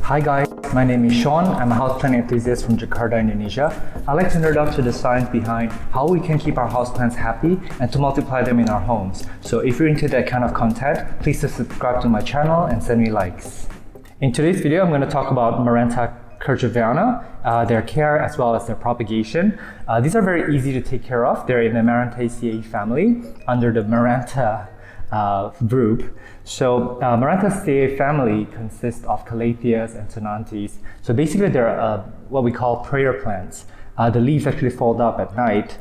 Hi guys, my name is Sean. I'm a houseplant enthusiast from Jakarta, Indonesia. I'd like to nerd out to the science behind how we can keep our houseplants happy and to multiply them in our homes. So if you're into that kind of content, please subscribe to my channel and send me likes. In today's video, I'm going to talk about Maranta Kerchoveana, their care as well as their propagation. These are very easy to take care of. They're in the Marantaceae family under the Maranta group. So Marantaceae family consists of calatheas and tonantes. So basically they're what we call prayer plants. The leaves actually fold up at night,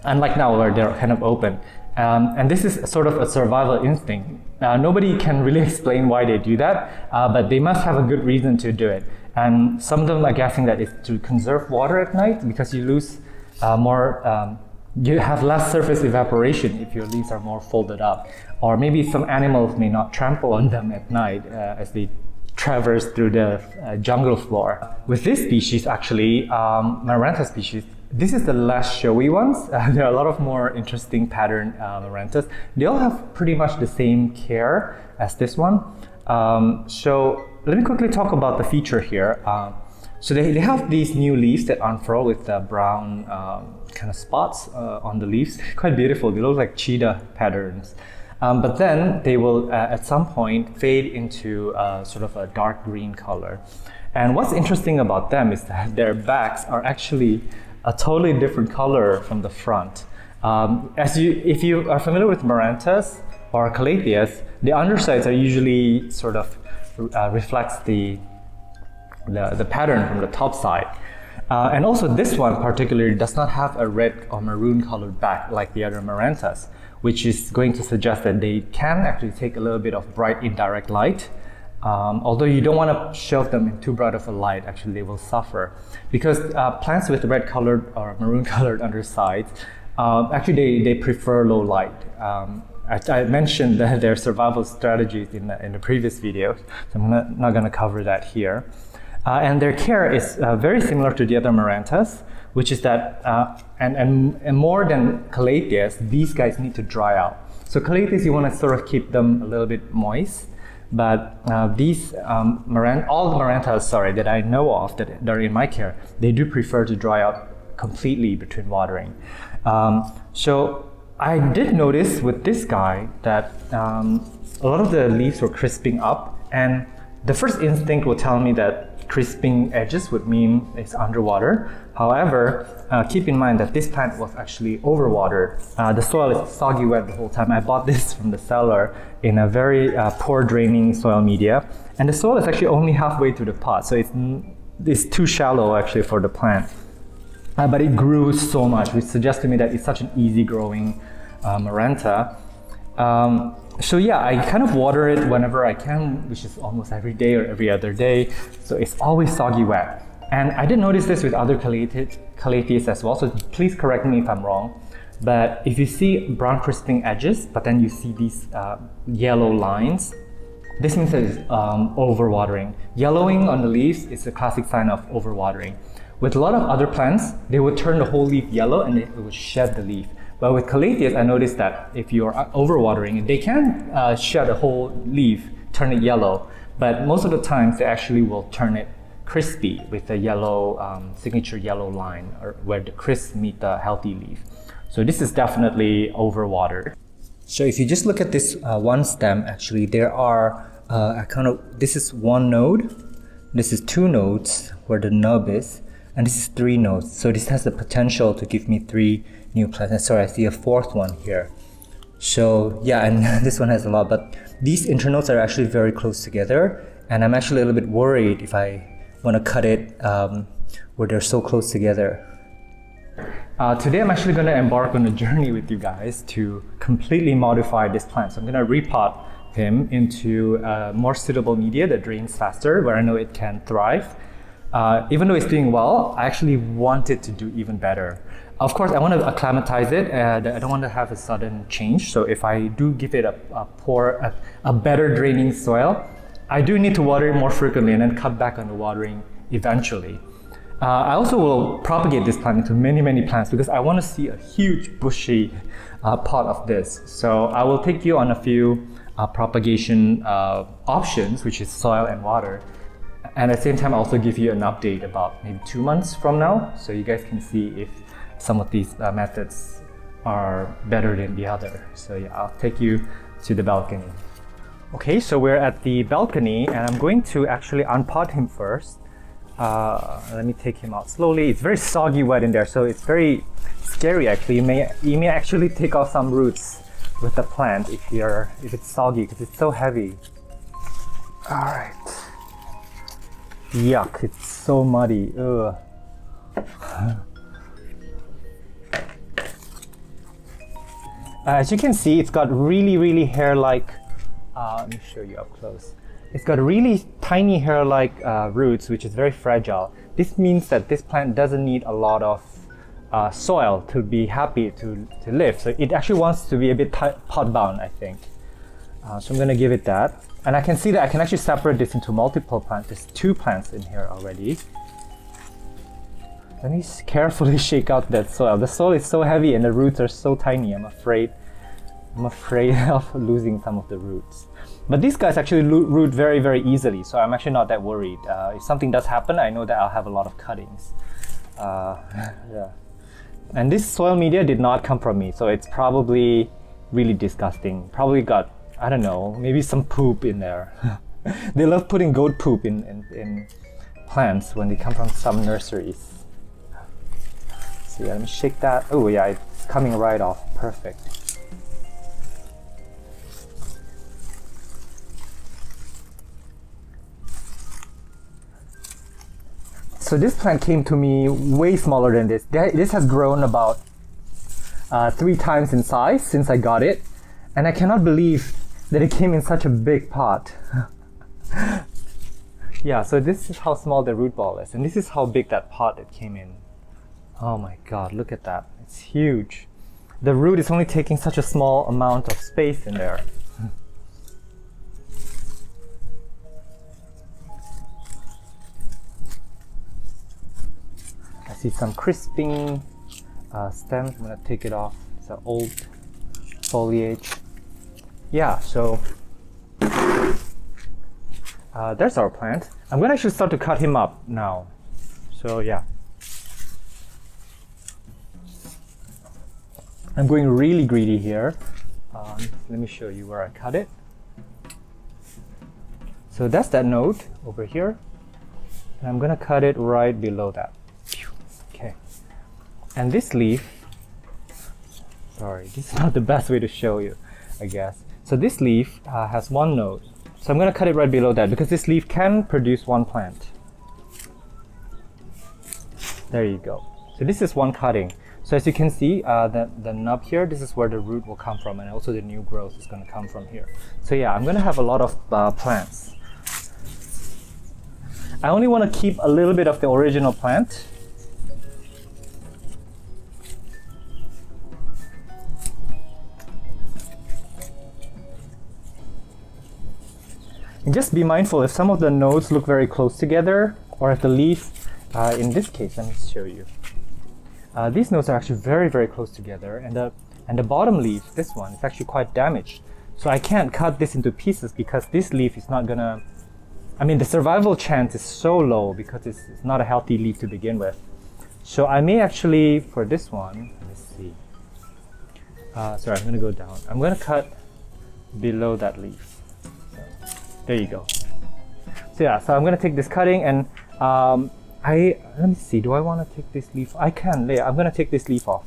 unlike now where they're kind of open. And this is sort of a survival instinct. Nobody can really explain why they do that, but they must have a good reason to do it. And some of them are guessing that it's to conserve water at night because you lose you have less surface evaporation if your leaves are more folded up. Or maybe some animals may not trample on them at night as they traverse through the jungle floor. With this species actually, Maranta species, this is the less showy ones. There are a lot of more interesting pattern Marantas. They all have pretty much the same care as this one. So let me quickly talk about the feature here. So they have these new leaves that unfurl with the brown kind of spots on the leaves. Quite beautiful. They look like cheetah patterns. But then they will at some point fade into sort of a dark green color. And what's interesting about them is that their backs are actually a totally different color from the front. If you are familiar with Marantas or Calatheas, the undersides are usually sort of reflects the pattern from the top side. And also this one particularly does not have a red or maroon colored back like the other Marantas, which is going to suggest that they can actually take a little bit of bright indirect light. Although you don't want to shove them in too bright of a light, actually they will suffer. Because plants with red colored or maroon colored undersides, actually they prefer low light. I mentioned their survival strategies in the previous video, so I'm not going to cover that here. And their care is very similar to the other Marantas, which is that, and more than Calatheas, these guys need to dry out. So Calatheas, you want to sort of keep them a little bit moist, but these, all the Marantas, that I know of that are in my care, they do prefer to dry out completely between watering. So I did notice with this guy that a lot of the leaves were crisping up, and the first instinct will tell me that crisping edges would mean it's underwater. However, keep in mind that this plant was actually overwatered. The soil is soggy wet the whole time. I bought this from the seller in a very poor draining soil media, and the soil is actually only halfway to the pot, so it's too shallow actually for the plant. But it grew so much, which suggests to me that it's such an easy growing Maranta. So yeah, I kind of water it whenever I can, which is almost every day or every other day. So it's always soggy wet. And I did notice this with other calatheas as well, so please correct me if I'm wrong. But if you see brown crisping edges, but then you see these yellow lines, this means that it's overwatering. Yellowing on the leaves is a classic sign of overwatering. With a lot of other plants, they would turn the whole leaf yellow and it would shed the leaf. But with calatheas, I noticed that if you're overwatering, they can shed a whole leaf, turn it yellow. But most of the times, they actually will turn it crispy with a yellow, signature yellow line, or where the crisp meet the healthy leaf. So this is definitely overwatered. So if you just look at this one stem, actually, there are this is one node, this is two nodes where the nub is, and this is three nodes. So this has the potential to give me 3 new plants. Sorry, I see a 4th one here. So yeah, and this one has a lot, but these internodes are actually very close together, and I'm actually a little bit worried if I want to cut it where they're so close together. Today I'm actually going to embark on a journey with you guys to completely modify this plant. So I'm going to repot him into more suitable media that drains faster, where I know it can thrive. Even though it's doing well, I actually want it to do even better. Of course, I want to acclimatize it, and I don't want to have a sudden change. So if I do give it a better draining soil, I do need to water it more frequently and then cut back on the watering eventually. I also will propagate this plant into many, many plants because I want to see a huge bushy pot of this. So I will take you on a few propagation options, which is soil and water. And at the same time, I'll also give you an update about maybe 2 months from now, so you guys can see if some of these methods are better than the other. So yeah, I'll take you to the balcony. Okay, so we're at the balcony, and I'm going to actually unpot him first. Let me take him out slowly. It's very soggy wet in there, so it's very scary actually. You may actually take off some roots with the plant if it's soggy, because it's so heavy. All right. Yuck, it's so muddy. Ugh. As you can see, it's got really hair-like, let me show you up close. It's got really tiny hair-like roots, which is very fragile. This means that this plant doesn't need a lot of soil to be happy to live. So it actually wants to be a bit pot-bound, I think. So I'm gonna give it that. And I can see that I can actually separate this into multiple plants. There's 2 plants in here already. Let me carefully shake out that soil. The soil is so heavy and the roots are so tiny. I'm afraid of losing some of the roots. But these guys actually root very easily, so I'm actually not that worried. If something does happen, I know that I'll have a lot of cuttings. Yeah. And this soil media did not come from me, so it's probably really disgusting. Probably got, I don't know, maybe some poop in there. They love putting goat poop in plants when they come from some nurseries. So yeah, let me shake that. Oh yeah, it's coming right off. Perfect. So this plant came to me way smaller than this. This has grown about 3 times in size since I got it. And I cannot believe that it came in such a big pot. Yeah, so this is how small the root ball is. And this is how big that pot it came in. Oh my God, look at that. It's huge. The root is only taking such a small amount of space in there. I see some crisping stems. I'm gonna take it off. It's an old foliage. Yeah, so there's our plant. I'm gonna actually start to cut him up now. So yeah. I'm going really greedy here. Let me show you where I cut it. So that's that node over here. And I'm gonna cut it right below that. Okay. And this leaf, sorry, this is not the best way to show you, I guess. So this leaf has 1 node. So I'm gonna cut it right below that because this leaf can produce 1 plant. There you go. So this is 1 cutting. So as you can see, the nub here, this is where the root will come from, and also the new growth is going to come from here. So yeah, I'm going to have a lot of plants. I only want to keep a little bit of the original plant. And just be mindful if some of the nodes look very close together, or if the leaf, in this case, let me show you. These nodes are actually very close together, and the bottom leaf, this one, is actually quite damaged. So I can't cut this into pieces because this leaf is not gonna, I mean, the survival chance is so low because it's not a healthy leaf to begin with. So I may actually, for this one, let me see. Sorry, I'm gonna go down. I'm gonna cut below that leaf. So, there you go. So yeah, so I'm gonna take this cutting and let me see, do I want to take this leaf? I can, yeah, I'm going to take this leaf off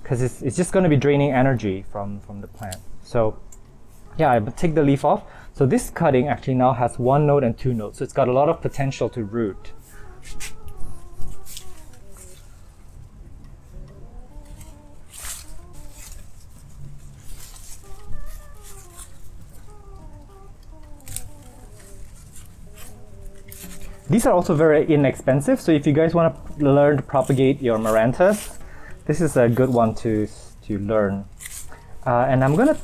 because it's just going to be draining energy from the plant. So yeah, I take the leaf off. So this cutting actually now has 1 node and 2 nodes. So it's got a lot of potential to root. These are also very inexpensive, so if you guys want to learn to propagate your Marantas, this is a good one to learn. And I'm going to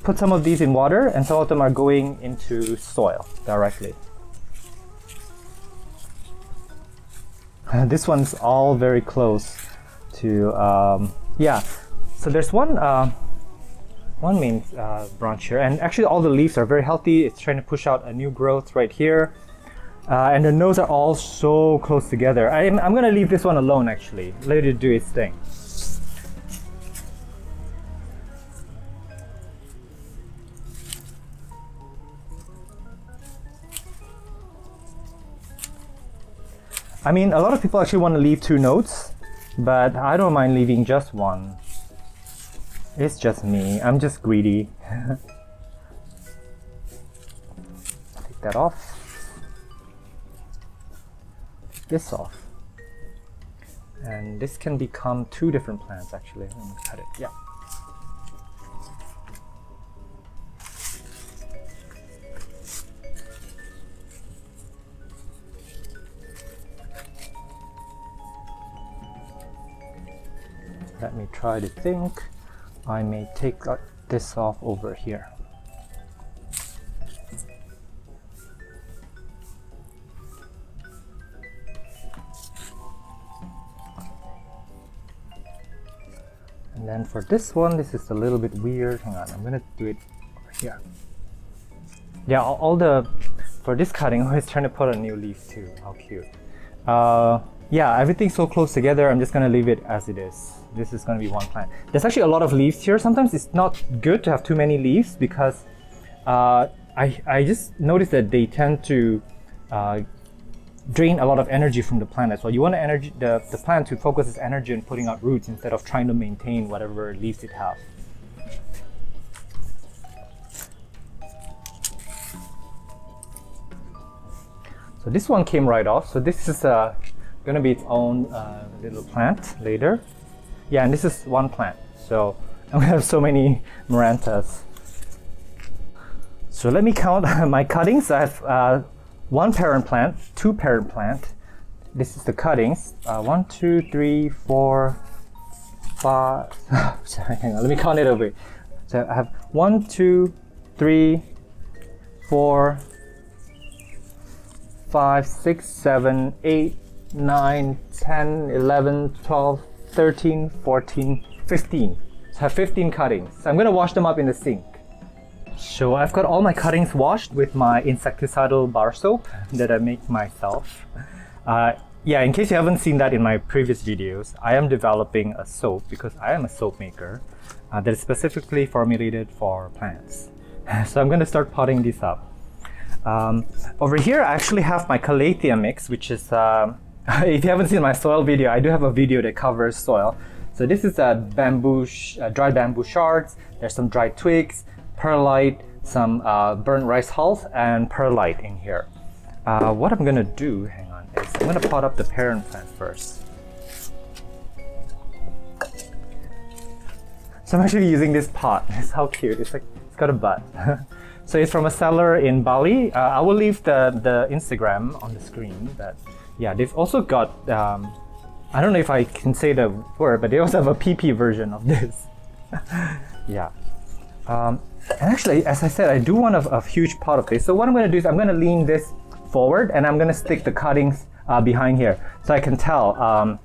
put some of these in water, and some of them are going into soil directly. This one's all very close to, yeah. So there's one one main branch here, and actually all the leaves are very healthy. It's trying to push out a new growth right here, and the nodes are all so close together. I'm gonna leave this one alone actually, let it do its thing. I mean, a lot of people actually want to leave 2 nodes, but I don't mind leaving just one. It's just me. I'm just greedy. Take that off. Take this off. And this can become 2 different plants actually. Let me cut it. Yeah. Let me try to think. I may take this off over here. And then for this one, this is a little bit weird. Hang on, I'm gonna do it over here. Yeah, for this cutting, I was trying to put a new leaf too. How cute. Yeah, everything's so close together. I'm just gonna leave it as it is. This is gonna be one plant. There's actually a lot of leaves here. Sometimes it's not good to have too many leaves because I just noticed that they tend to drain a lot of energy from the plant as well. You want the plant to focus its energy on putting out roots instead of trying to maintain whatever leaves it has. So this one came right off. So this is gonna be its own little plant later. Yeah, and this is one plant. So I'm gonna have so many Marantas. So let me count my cuttings. I have 1 parent plant, 2 parent plant. This is the cuttings. 1, 2, 3, 4, 5. Sorry, hang on. Let me count it over. So I have 1, 2, 3, 4, 5, 6, 7, 8, 9, 10, 11, 12, 13, 14, 15. So I have 15 cuttings. So I'm gonna wash them up in the sink. So I've got all my cuttings washed with my insecticidal bar soap that I make myself. Yeah, in case you haven't seen that in my previous videos, I am developing a soap because I am a soap maker that is specifically formulated for plants. So I'm gonna start potting these up. Over here I actually have my calathea mix, which is if you haven't seen my soil video, I do have a video that covers soil. So this is dried bamboo shards. There's some dried twigs, perlite, some burnt rice hulls, and perlite in here. What I'm gonna do, hang on, is I'm gonna pot up the parent plant first. So I'm actually using this pot. It's how cute. It's got a butt. So it's from a seller in Bali. I will leave the Instagram on the screen. But yeah, they've also got, I don't know if I can say the word, but they also have a PP version of this. Yeah. And actually, as I said, I do want a huge pot of this. So what I'm gonna do is I'm gonna lean this forward and I'm gonna stick the cuttings behind here. So I can tell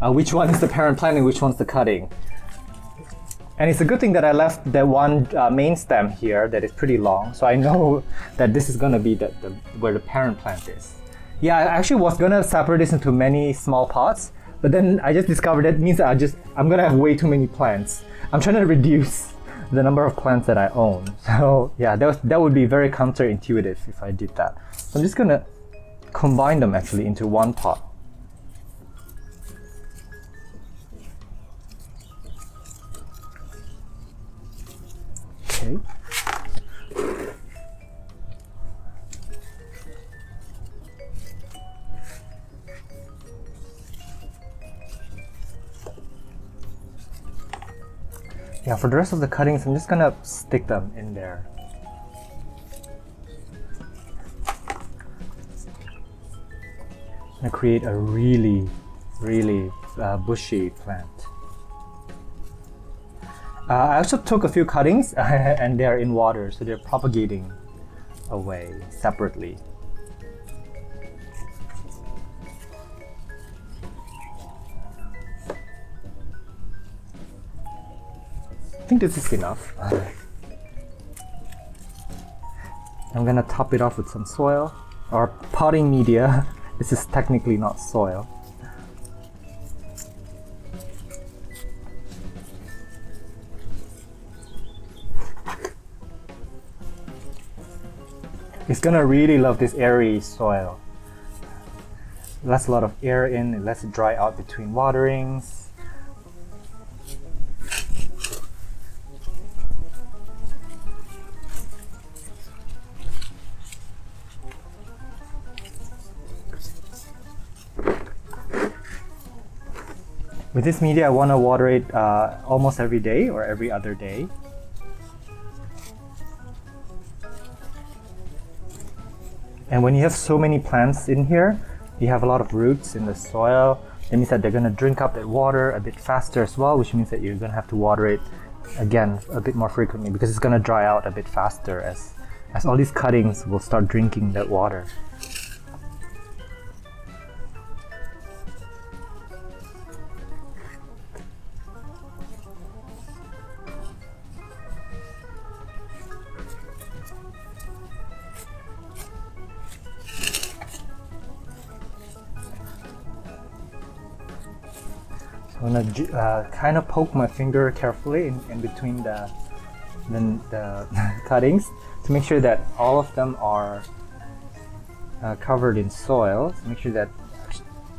which one is the parent plant and which one's the cutting. And it's a good thing that I left that one main stem here that is pretty long, so I know that this is gonna be where the parent plant is. Yeah, I actually was gonna separate this into many small pots, but then I just discovered that means I'm gonna have way too many plants. I'm trying to reduce the number of plants that I own. So yeah, that would be very counterintuitive if I did that. So I'm just gonna combine them actually into one pot. Okay. Yeah, for the rest of the cuttings, I'm just gonna stick them in there. I'm gonna create a really, really bushy plant. I also took a few cuttings and they're in water, so they're propagating away separately. think this is enough. I'm gonna top it off with some soil or potting media. This is technically not soil. It's gonna really love this airy soil. Lets a lot of air in, it lets it dry out between waterings. With this media, I want to water it almost every day or every other day. And when you have so many plants in here, you have a lot of roots in the soil. It means that they're going to drink up that water a bit faster as well, which means that you're going to have to water it again a bit more frequently because it's going to dry out a bit faster as all these cuttings will start drinking that water. I'm gonna kind of poke my finger carefully in between the cuttings to make sure that all of them are covered in soil. So make sure that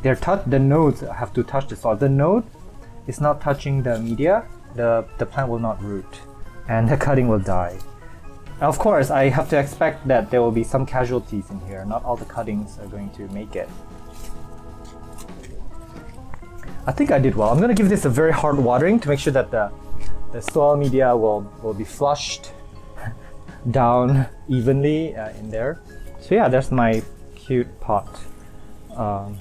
the nodes have to touch the soil. The node is not touching the media, the plant will not root, and the cutting will die. Of course, I have to expect that there will be some casualties in here. Not all the cuttings are going to make it. I think I did well. I'm gonna give this a very hard watering to make sure that the soil media will be flushed down evenly in there. So yeah, there's my cute pot of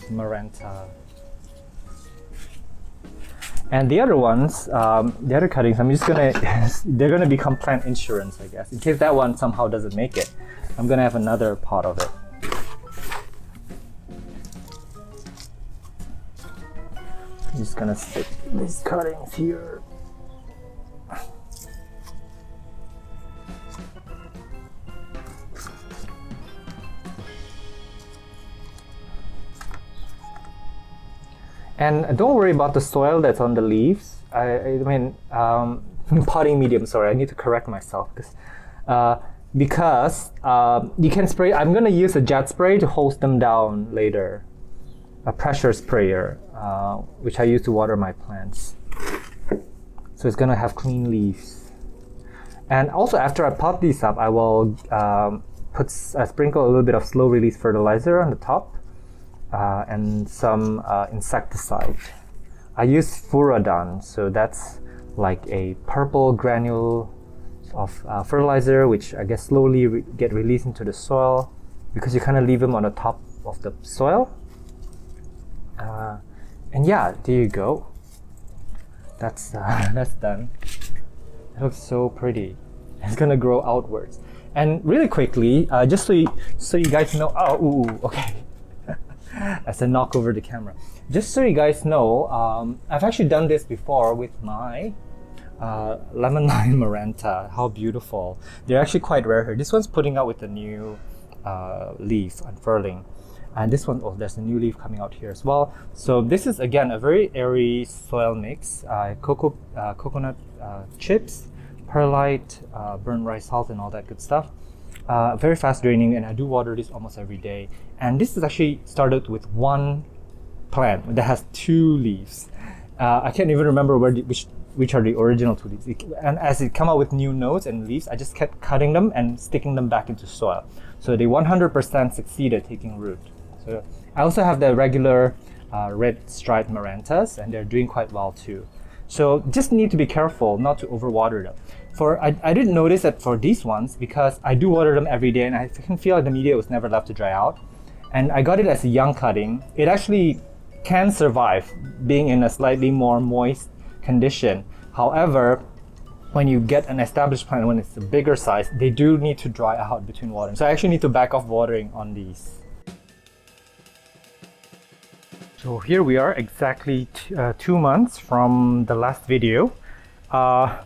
Maranta. And the other ones, the other cuttings, I'm just gonna, they're gonna become plant insurance, I guess. In case that one somehow doesn't make it, I'm gonna have another pot of it. I'm just gonna stick these cuttings here. And don't worry about the soil that's on the leaves. I mean, potting medium, sorry, I need to correct myself. Because you can spray, I'm gonna use a jet spray to hose them down later. A pressure sprayer, which I use to water my plants. So it's gonna have clean leaves. And also after I pot these up, I will sprinkle a little bit of slow release fertilizer on the top and some insecticide. I use Furadon, so that's like a purple granule of fertilizer, which I guess slowly get released into the soil because you kind of leave them on the top of the soil. And yeah, there you go. That's done. It looks so pretty. It's gonna grow outwards. And really quickly, just so you guys know. Oh, ooh, okay. As I knock over the camera. Just so you guys know, I've actually done this before with my lemon lime Maranta. How beautiful! They're actually quite rare here. This one's putting out with a new leaf unfurling. And this one, oh, there's a new leaf coming out here as well. So this is again a very airy soil mix. Coconut chips, perlite, burnt rice salt, and all that good stuff. Very fast draining, and I do water this almost every day. And this is actually started with one plant that has 2 leaves. I can't even remember which are the original 2 leaves. And as it come out with new nodes and leaves, I just kept cutting them and sticking them back into soil. So they 100% succeeded taking root. So I also have the regular red striped Marantas, and they're doing quite well too. So just need to be careful not to overwater them. I didn't notice that for these ones because I do water them every day, and I can feel like the media was never left to dry out. And I got it as a young cutting. It actually can survive being in a slightly more moist condition. However, when you get an established plant, when it's a bigger size, they do need to dry out between watering. So I actually need to back off watering on these. So here we are, exactly 2 months from the last video. I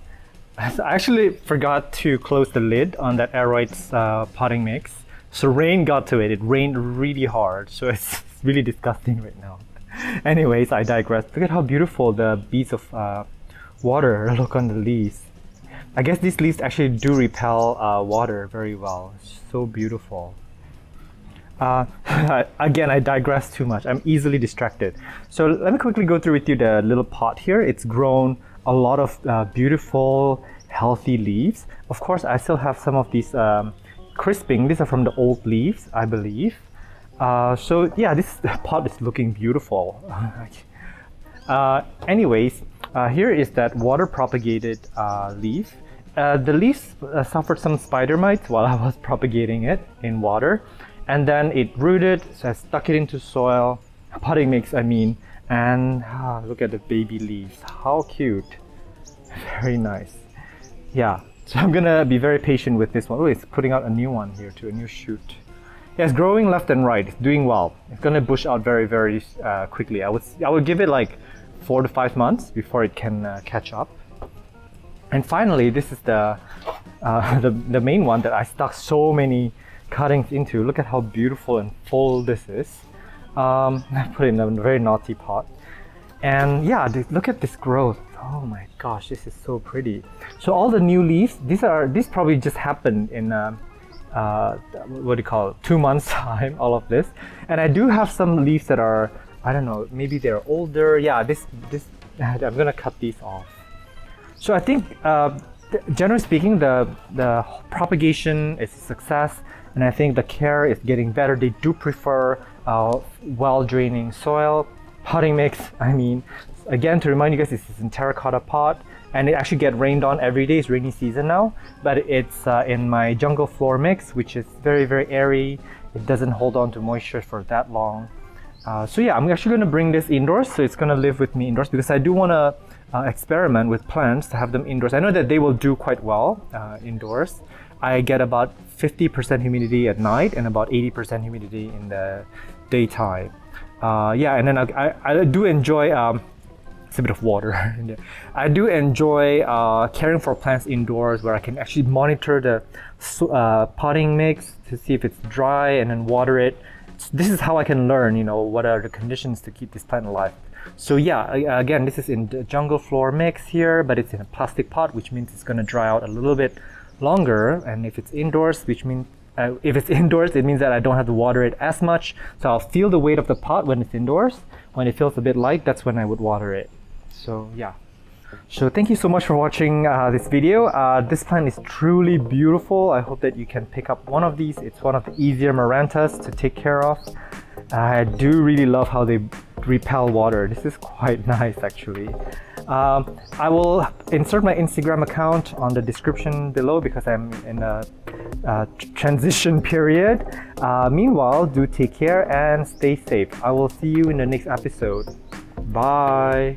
actually forgot to close the lid on that Aeroids potting mix. So rain got to it. It rained really hard, so it's really disgusting right now. Anyways, I digress. Look at how beautiful the beads of water look on the leaves. I guess these leaves actually do repel water very well. It's so beautiful. Again, I digress too much. I'm easily distracted. So let me quickly go through with you the little pot here. It's grown a lot of beautiful, healthy leaves. Of course, I still have some of these crisping. These are from the old leaves, I believe. So yeah, this pot is looking beautiful. Anyways, here is that water propagated leaf. The leaves suffered some spider mites while I was propagating it in water. And then it rooted, so I stuck it into soil, potting mix I mean, and look at the baby leaves, how cute, very nice. Yeah, so I'm gonna be very patient with this one. Oh, it's putting out a new one here too, a new shoot. Yeah, it's growing left and right, it's doing well. It's gonna bush out very, very quickly. I would give it like 4 to 5 months before it can catch up. And finally, this is the main one that I stuck so many cuttings into. Look at how beautiful and full this is. I put it in a very naughty pot. And yeah, look at this growth. Oh my gosh, this is so pretty. So all the new leaves, these probably just happened in what do you call it, 2 months time, all of this. And I do have some leaves that are, I don't know, maybe they're older. Yeah, this I'm gonna cut these off. So I think generally speaking, the propagation is a success. And I think the care is getting better. They do prefer well-draining soil, potting mix, I mean. Again, to remind you guys, this is in terracotta pot, and it actually gets rained on every day. It's rainy season now, but it's in my jungle floor mix, which is very, very airy. It doesn't hold on to moisture for that long. So yeah, I'm actually gonna bring this indoors, so it's gonna live with me indoors because I do wanna experiment with plants to have them indoors. I know that they will do quite well indoors. I get about 50% humidity at night and about 80% humidity in the daytime. Yeah, and then I do enjoy, it's a bit of water in there. I do enjoy caring for plants indoors where I can actually monitor the potting mix to see if it's dry and then water it. This is how I can learn, you know, what are the conditions to keep this plant alive. So yeah, again, this is in the jungle floor mix here, but it's in a plastic pot, which means it's gonna dry out a little bit longer. And if it's indoors, which means if it's indoors, it means that I don't have to water it as much. So I'll feel the weight of the pot when it's indoors. When it feels a bit light, that's when I would water it. So yeah. So thank you so much for watching this video. This plant is truly beautiful. I hope that you can pick up one of these. It's one of the easier Marantas to take care of. I do really love how they repel water. This is quite nice actually. I will insert my Instagram account on the description below because I'm in a transition period. Meanwhile, do take care and stay safe. I will see you in the next episode. Bye.